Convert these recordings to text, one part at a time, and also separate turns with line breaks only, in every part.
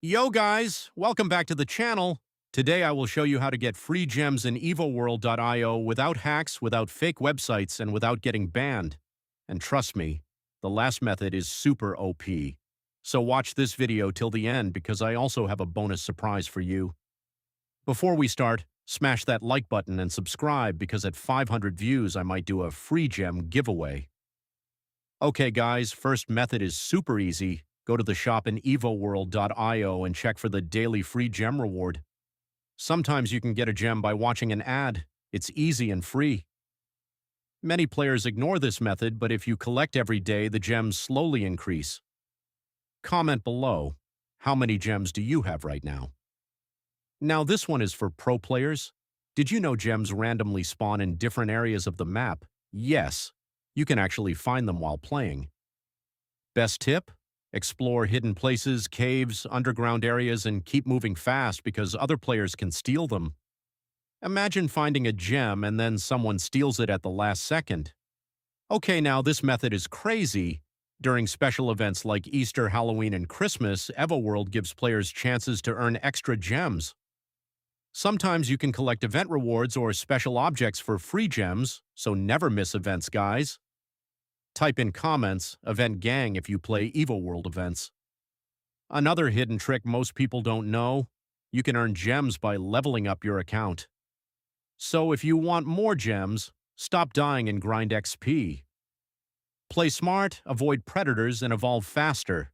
Yo guys, welcome back to the channel. Today I will show you how to get free gems in EvoWorld.io without hacks, without fake websites, and without getting banned. And trust me, the last method is super OP. So watch this video till the end because I also have a bonus surprise for you. Before we start, smash that like button and subscribe because at 500 views I might do a free gem giveaway. Okay guys, first method is super easy. Go to the shop in EvoWorld.io and check for the daily free gem reward. Sometimes you can get a gem by watching an ad. It's easy and free. Many players ignore this method, but if you collect every day, the gems slowly increase. Comment below, how many gems do you have right now? Now this one is for pro players. Did you know gems randomly spawn in different areas of the map? Yes, you can actually find them while playing. Best tip? Explore hidden places, caves, underground areas, and keep moving fast because other players can steal them. Imagine finding a gem and then someone steals it at the last second. Okay, now this method is crazy. During special events like Easter, Halloween, and Christmas, EvoWorld gives players chances to earn extra gems. Sometimes you can collect event rewards or special objects for free gems, so never miss events, guys. Type in comments, Event Gang if you play EvoWorld events. Another hidden trick most people don't know, you can earn gems by leveling up your account. So if you want more gems, stop dying and grind XP. Play smart, avoid predators, and evolve faster.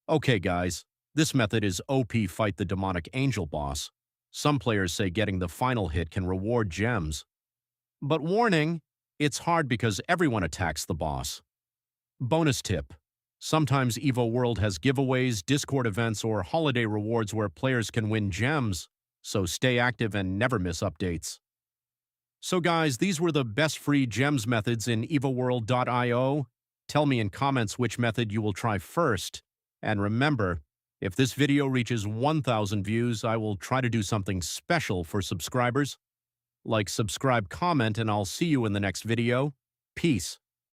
Okay guys, this method is OP Fight the Demonic Angel boss. Some players say getting the final hit can reward gems. But warning, it's hard because everyone attacks the boss. Bonus tip. Sometimes EvoWorld has giveaways, Discord events, or holiday rewards where players can win gems, so stay active and never miss updates. So guys, these were the best free gems methods in EvoWorld.io. Tell me in comments which method you will try first. And remember, if this video reaches 1,000 views, I will try to do something special for subscribers. Like, subscribe, comment, and I'll see you in the next video. Peace.